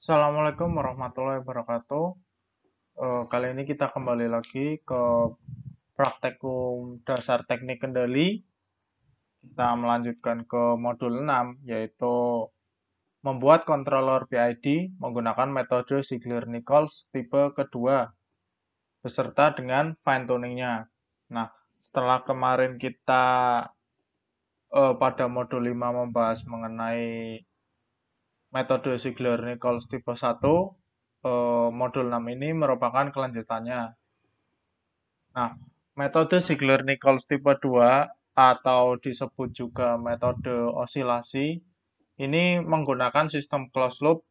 Assalamualaikum warahmatullahi wabarakatuh. Kali ini kita kembali lagi ke praktikum dasar teknik kendali. Kita melanjutkan ke modul 6, yaitu membuat controller PID menggunakan metode Ziegler-Nichols tipe kedua, beserta dengan fine tuningnya. Nah, setelah kemarin kita pada modul 5 membahas mengenai metode Ziegler-Nichols tipe 1, modul 6 ini merupakan kelanjutannya. Nah, metode Ziegler-Nichols tipe 2 atau disebut juga metode osilasi ini menggunakan sistem closed loop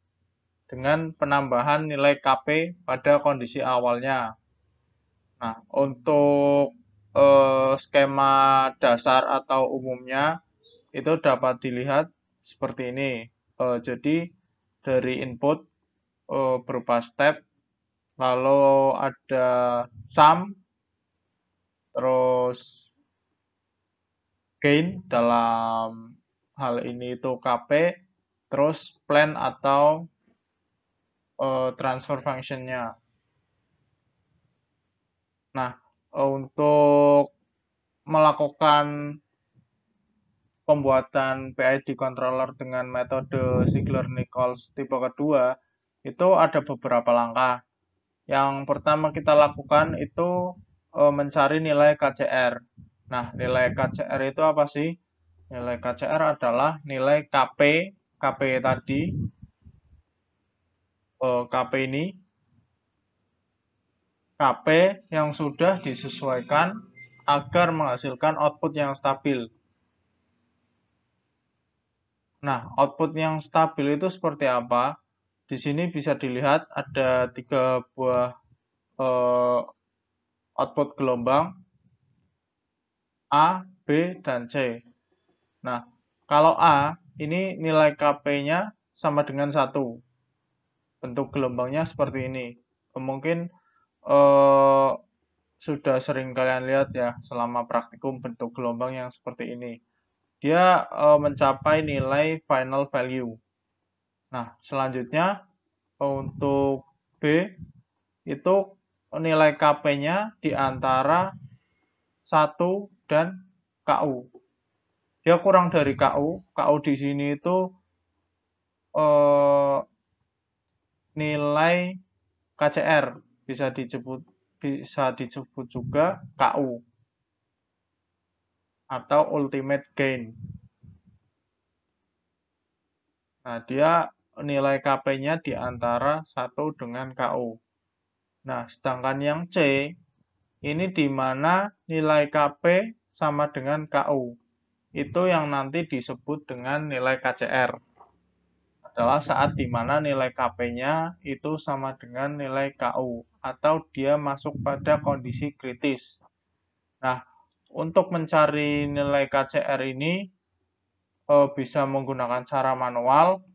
dengan penambahan nilai Kp pada kondisi awalnya. Nah, untuk skema dasar atau umumnya itu dapat dilihat seperti ini. Jadi dari input berupa step, lalu ada sum, terus gain dalam hal ini itu Kp, terus plan atau transfer function-nya. Nah, untuk melakukan pembuatan PID controller dengan metode Ziegler-Nichols tipe kedua, itu ada beberapa langkah. Yang pertama kita lakukan itu mencari nilai KCR. Nah, nilai KCR itu apa sih? Nilai KCR adalah nilai Kp tadi, Kp ini, Kp yang sudah disesuaikan agar menghasilkan output yang stabil. Nah, output yang stabil itu seperti apa? Di sini bisa dilihat ada 3 buah output gelombang A, B, dan C. Nah, kalau A, ini nilai Kp-nya sama dengan 1. Bentuk gelombangnya seperti ini. Mungkin eh, sudah sering kalian lihat ya selama praktikum bentuk gelombang yang seperti ini. Dia mencapai nilai final value. Nah, selanjutnya untuk B itu nilai Kp-nya di antara 1 dan KU. Dia kurang dari KU. KU di sini itu eh, nilai KCR, bisa disebut juga KU atau ultimate gain. Nah, dia nilai Kp-nya di antara 1 dengan KU. Nah, sedangkan yang C, ini di mana nilai Kp sama dengan KU. Itu yang nanti disebut dengan nilai KCR. Adalah saat di mana nilai Kp-nya itu sama dengan nilai KU. Atau dia masuk pada kondisi kritis. Nah, untuk mencari nilai KCR ini bisa menggunakan cara manual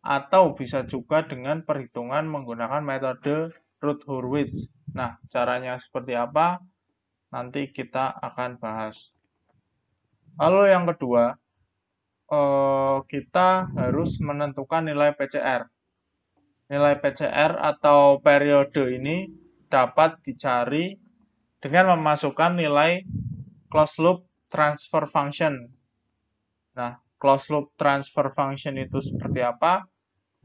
atau bisa juga dengan perhitungan menggunakan metode Routh-Hurwitz. Nah, caranya seperti apa? Nanti kita akan bahas. Lalu yang kedua, kita harus menentukan nilai PCR. Nilai PCR atau periode ini dapat dicari dengan memasukkan nilai closed loop transfer function. Nah, closed loop transfer function itu seperti apa?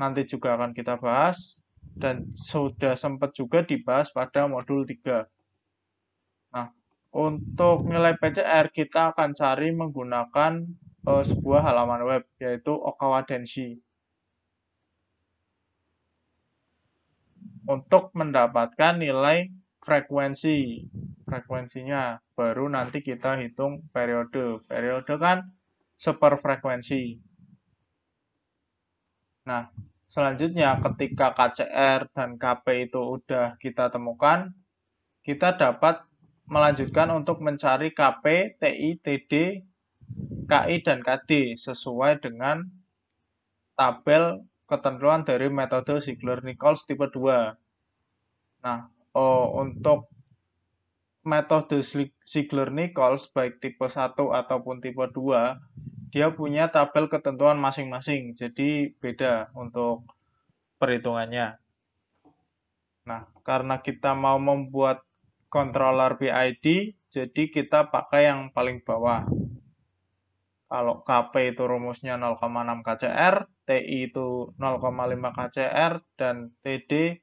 Nanti juga akan kita bahas dan sudah sempat juga dibahas pada modul 3. Nah, untuk nilai PCR kita akan cari menggunakan sebuah halaman web yaitu Okawa Denshi. Untuk mendapatkan nilai frekuensinya baru nanti kita hitung periode kan seperfrekuensi. Nah, selanjutnya ketika KCR dan Kp itu udah kita temukan, kita dapat melanjutkan untuk mencari Kp, Ti, Td, Ki, dan Kd sesuai dengan tabel ketentuan dari metode Ziegler-Nichols tipe 2. Nah, untuk metode Ziegler-Nichols baik tipe 1 ataupun tipe 2, dia punya tabel ketentuan masing-masing. Jadi beda untuk perhitungannya. Nah, karena kita mau membuat controller PID, jadi kita pakai yang paling bawah. Kalau KP itu rumusnya 0,6 kCr, TI itu 0,5 kCr, dan TD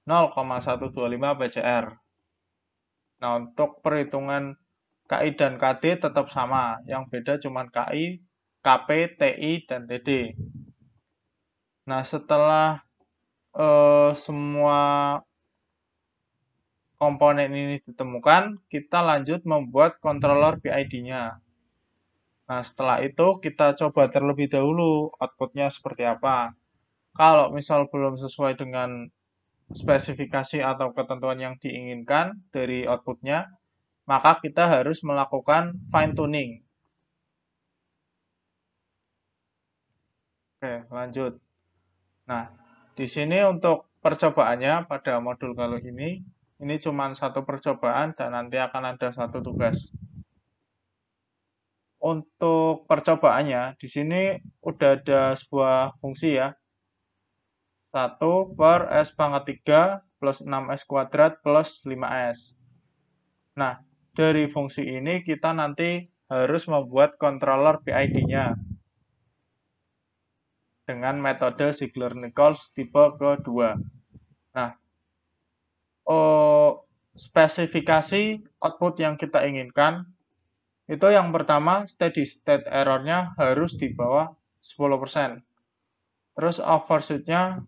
0,125 PCr. Nah, untuk perhitungan KI dan KD tetap sama. Yang beda cuma KI, KP, TI, dan TD. Nah, setelah semua komponen ini ditemukan, kita lanjut membuat controller PID-nya. Nah, setelah itu kita coba terlebih dahulu outputnya seperti apa. Kalau misal belum sesuai dengan spesifikasi atau ketentuan yang diinginkan dari outputnya, maka kita harus melakukan fine tuning. Oke, lanjut. Nah, di sini untuk percobaannya pada modul kali ini cuma satu percobaan dan nanti akan ada satu tugas. Untuk percobaannya, di sini udah ada sebuah fungsi ya. 1 per S pangkat 3 plus 6S kuadrat plus 5S. Nah, dari fungsi ini kita nanti harus membuat controller PID-nya dengan metode Ziegler-Nichols tipe kedua. Nah, spesifikasi output yang kita inginkan itu yang pertama steady state error-nya harus di bawah 10%. Terus overshoot-nya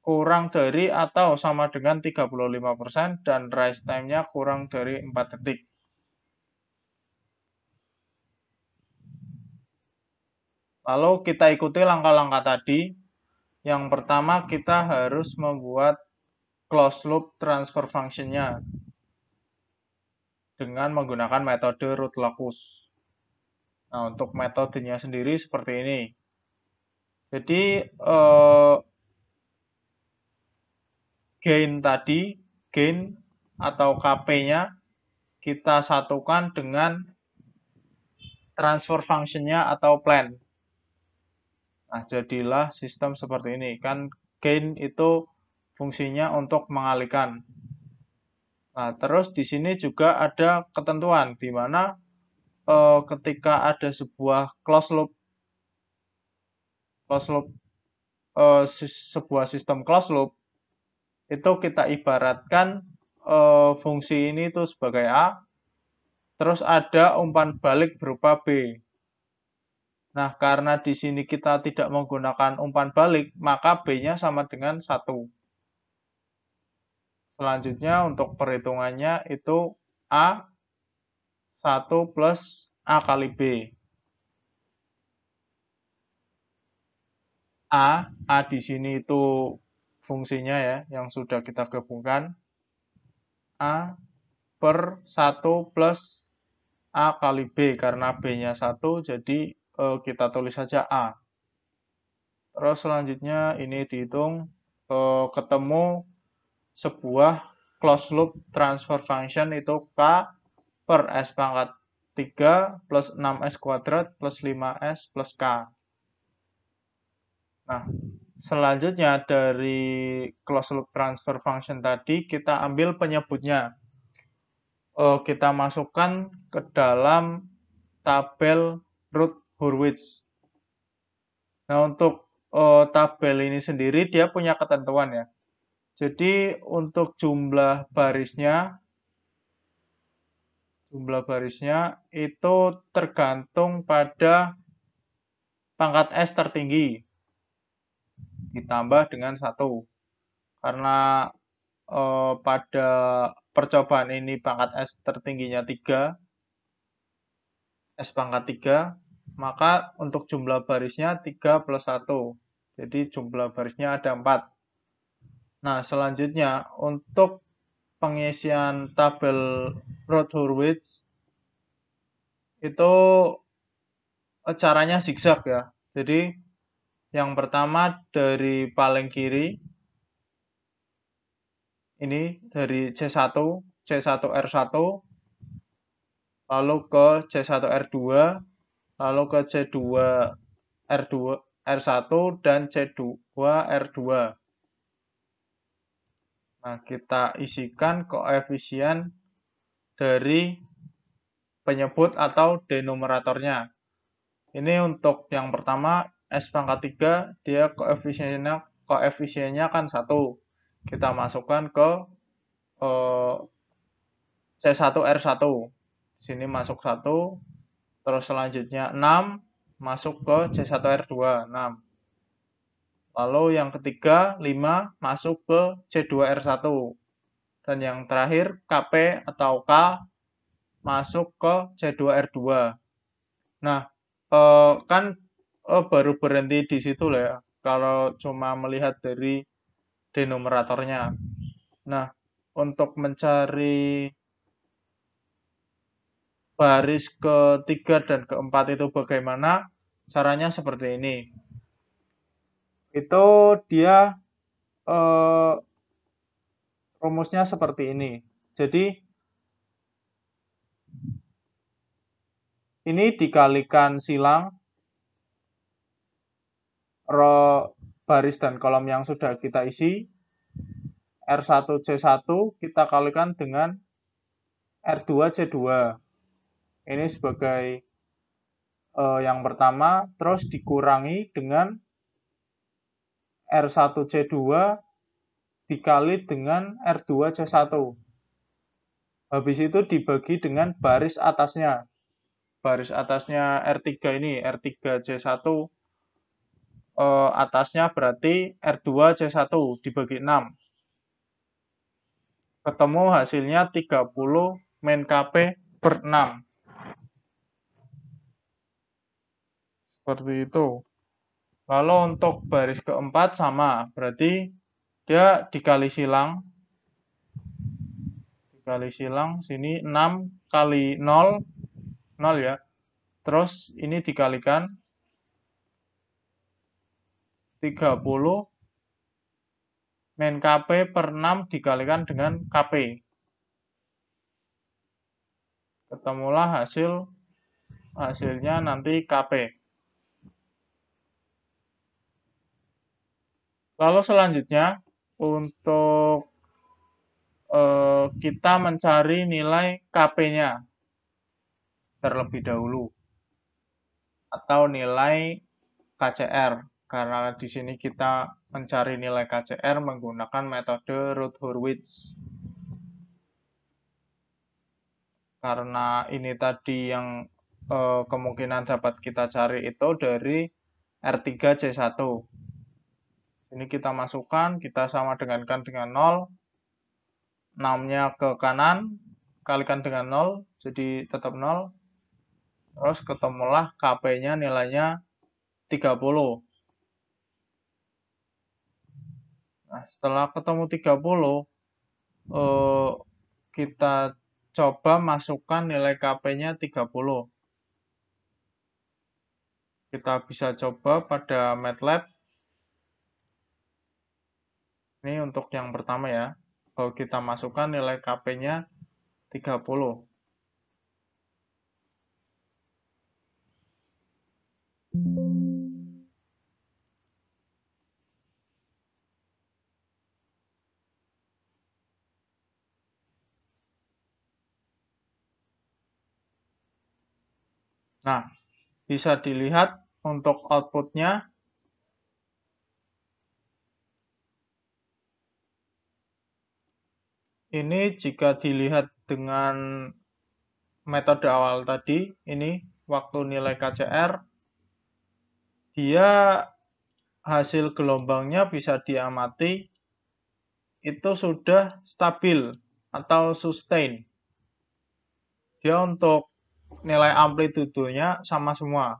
kurang dari atau sama dengan 35% dan rise time-nya kurang dari 4 detik. Lalu kita ikuti langkah-langkah tadi. Yang pertama kita harus membuat closed loop transfer function-nya dengan menggunakan metode root locus. Nah, untuk metodenya sendiri seperti ini. Jadi, gain atau KP-nya kita satukan dengan transfer function-nya atau plan. Nah, jadilah sistem seperti ini. Kan gain itu fungsinya untuk mengalihkan. Nah, terus di sini juga ada ketentuan di mana ketika ada sebuah closed loop sebuah sistem closed loop itu kita ibaratkan fungsi ini itu sebagai A, terus ada umpan balik berupa B. Nah, karena di sini kita tidak menggunakan umpan balik, maka B-nya sama dengan 1. Selanjutnya untuk perhitungannya itu A 1 plus A kali B. A di sini itu fungsinya ya, yang sudah kita gabungkan. A per 1 plus A kali B, karena B-nya 1, jadi kita tulis saja A. Terus selanjutnya ini dihitung, ketemu sebuah closed loop transfer function itu K per S pangkat 3 plus 6S kuadrat plus 5S plus K. Nah, selanjutnya dari closed loop transfer function tadi, kita ambil penyebutnya. Kita masukkan ke dalam tabel Routh-Hurwitz. Nah, untuk tabel ini sendiri dia punya ketentuan ya. Jadi untuk jumlah barisnya itu tergantung pada pangkat S tertinggi ditambah dengan 1. Karena pada percobaan ini pangkat S tertingginya 3, S pangkat 3, maka untuk jumlah barisnya 3 plus 1. Jadi jumlah barisnya ada 4. Nah, selanjutnya untuk pengisian tabel Routh-Hurwitz itu caranya zigzag ya. Jadi yang pertama dari paling kiri ini dari C1, C1R1, lalu ke C1R2, lalu ke C2R2, R1 dan C2 R2. Nah, kita isikan koefisien dari penyebut atau denumeratornya. Ini untuk yang pertama, S pangkat 3, dia koefisiennya kan 1. Kita masukkan ke C1R1. Sini masuk 1, terus selanjutnya 6, masuk ke C1R2, 6. Lalu yang ketiga, 5, masuk ke C2R1. Dan yang terakhir, KP atau K, masuk ke C2R2. Nah, kan baru berhenti di situ lah ya, kalau cuma melihat dari denumeratornya. Nah, untuk mencari baris ketiga dan keempat itu bagaimana? Caranya seperti ini. Itu dia rumusnya seperti ini. Jadi ini dikalikan silang row baris dan kolom yang sudah kita isi. R1C1 kita kalikan dengan R2C2. Ini sebagai yang pertama, terus dikurangi dengan R1C2 dikali dengan R2C1. Habis itu dibagi dengan baris atasnya. Baris atasnya R3 ini, R3C1 atasnya berarti R2C1 dibagi 6. Ketemu hasilnya 30 min KP per 6. Seperti itu. Lalu untuk baris keempat sama, berarti dia dikali silang. Dikali silang, sini 6 kali 0, 0 ya. Terus ini dikalikan 30 min KP per 6 dikalikan dengan KP. Ketemulah hasilnya nanti KP. Lalu selanjutnya untuk kita mencari nilai KP-nya terlebih dahulu atau nilai KCR, karena di sini kita mencari nilai KCR menggunakan metode Routh-Hurwitz. Karena ini tadi yang kemungkinan dapat kita cari itu dari R3C1. Ini kita masukkan, kita sama dengankan dengan 0. 6-nya ke kanan, kalikan dengan 0, jadi tetap 0. Terus ketemulah KP-nya nilainya 30. Nah, setelah ketemu 30, kita coba masukkan nilai KP-nya 30. Kita bisa coba pada MATLAB. Ini untuk yang pertama ya. Kalau kita masukkan nilai KP-nya 30. Nah, bisa dilihat untuk outputnya. Ini jika dilihat dengan metode awal tadi, ini waktu nilai KCR, dia hasil gelombangnya bisa diamati itu sudah stabil atau sustain. Dia untuk nilai amplitudonya sama semua.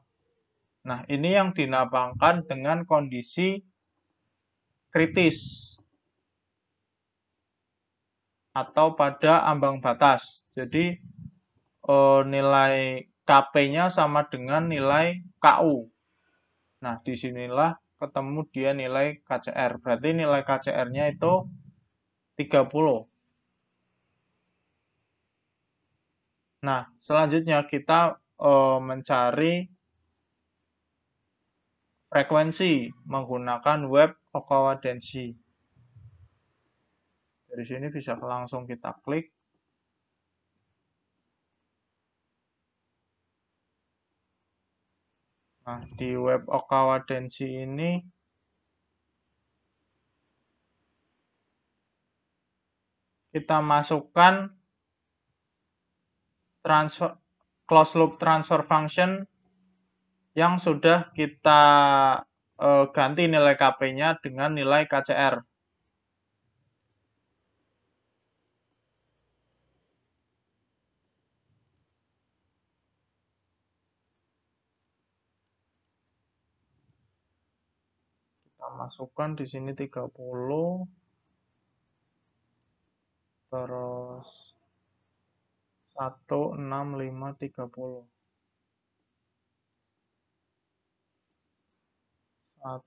Nah, ini yang dinamakan dengan kondisi kritis atau pada ambang batas. Jadi nilai KP-nya sama dengan nilai KU. Nah, disinilah ketemu dia nilai KCR. Berarti nilai KCR-nya itu 30. Nah, selanjutnya kita mencari frekuensi menggunakan web Okawa Denshi. Dari sini bisa langsung kita klik. Nah, di web Okawa Denshi ini kita masukkan closed loop transfer function yang sudah kita ganti nilai KP-nya dengan nilai KCR. Kita masukkan di sini 30, terus 1, 6, 5, 30. 1,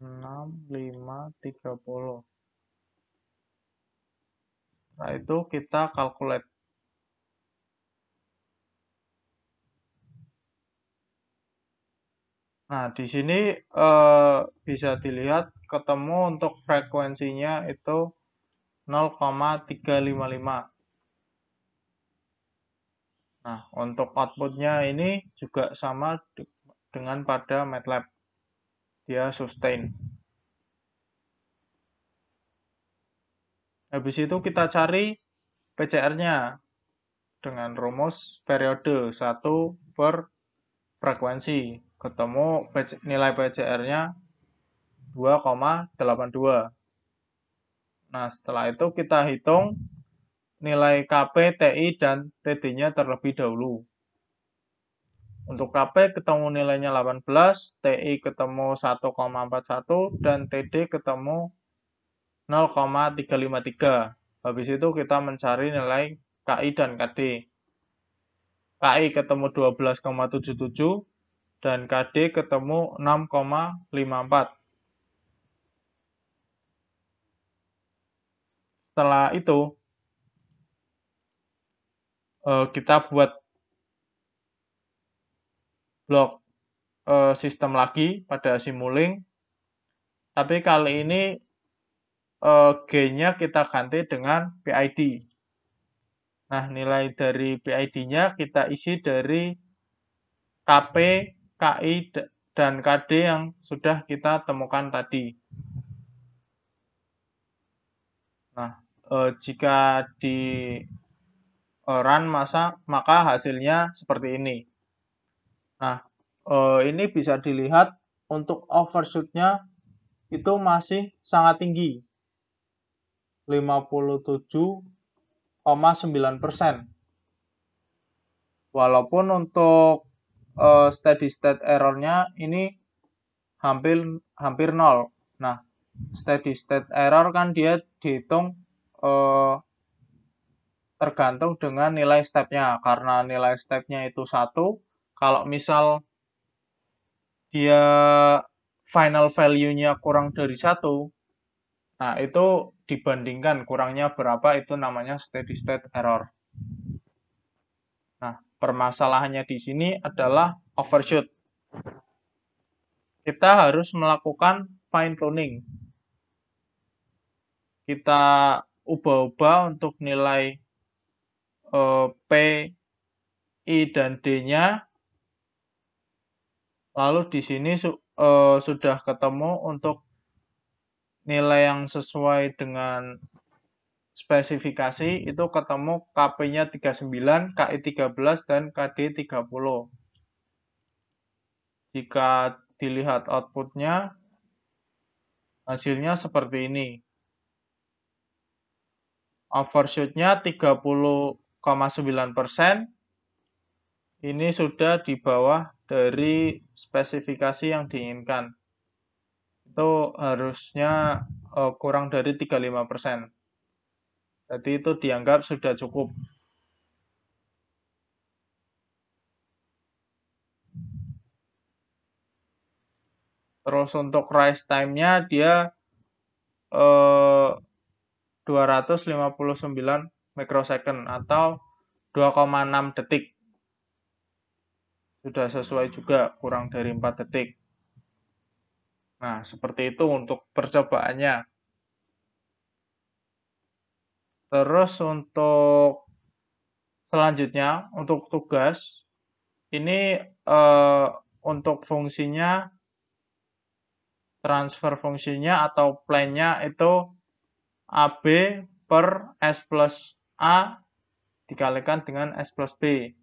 6, 5, 30. Setelah itu kita calculate. Nah, di sini bisa dilihat ketemu untuk frekuensinya itu 0,355. Nah, untuk outputnya ini juga sama dengan pada MATLAB. Dia sustain. Habis itu kita cari PCR-nya dengan rumus periode 1 per frekuensi. Ketemu nilai PCR-nya 2,82. Nah, setelah itu kita hitung nilai KP, TI, dan TD-nya terlebih dahulu. Untuk KP ketemu nilainya 18, TI ketemu 1,41, dan TD ketemu 0,353. Habis itu kita mencari nilai KI dan KD. KI ketemu 12,77 dan KD ketemu 6,54. Setelah itu kita buat blok sistem lagi pada Simulink, tapi kali ini G-nya kita ganti dengan PID. Nah, nilai dari PID-nya kita isi dari KP, KI, dan KD yang sudah kita temukan tadi. Nah, jika di run maka hasilnya seperti ini. Nah, ini bisa dilihat untuk overshoot-nya itu masih sangat tinggi, 57,9%. Walaupun untuk steady state error-nya ini hampir 0. Nah, steady state error kan dia dihitung tergantung dengan nilai step-nya. Karena nilai step-nya itu 1, kalau misal dia final value-nya kurang dari 1, nah itu dibandingkan kurangnya berapa, itu namanya steady state error. Nah, permasalahannya di sini adalah overshoot. Kita harus melakukan fine tuning. Kita ubah-ubah untuk nilai P, I, dan D-nya. Lalu di sini sudah ketemu untuk nilai yang sesuai dengan spesifikasi, itu ketemu KP-nya 39, KI 13, dan KD 30. Jika dilihat outputnya, hasilnya seperti ini. Overshoot-nya 30,9%. Ini sudah di bawah dari spesifikasi yang diinginkan. Itu harusnya kurang dari 35%. Jadi itu dianggap sudah cukup. Terus untuk rise time-nya dia 259 mikrosecond atau 2,6 detik. Sudah sesuai juga, kurang dari 4 detik. Nah, seperti itu untuk percobaannya. Terus untuk selanjutnya, untuk tugas, ini untuk fungsinya, transfer fungsinya atau plan-nya itu AB per S plus A dikalikan dengan S plus B.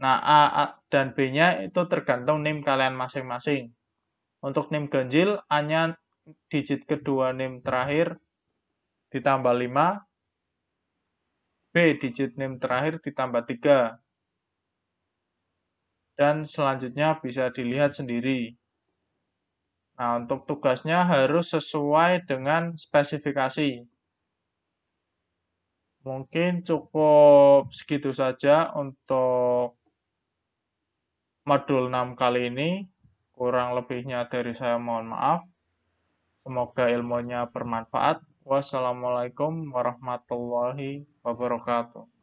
Nah, A dan B-nya itu tergantung NIM kalian masing-masing. Untuk NIM ganjil, A-nya digit kedua NIM terakhir ditambah 5, B digit NIM terakhir ditambah 3. Dan selanjutnya bisa dilihat sendiri. Nah, untuk tugasnya harus sesuai dengan spesifikasi. Mungkin cukup segitu saja untuk modul 6 kali ini. Kurang lebihnya dari saya mohon maaf. Semoga ilmunya bermanfaat. Wassalamualaikum warahmatullahi wabarakatuh.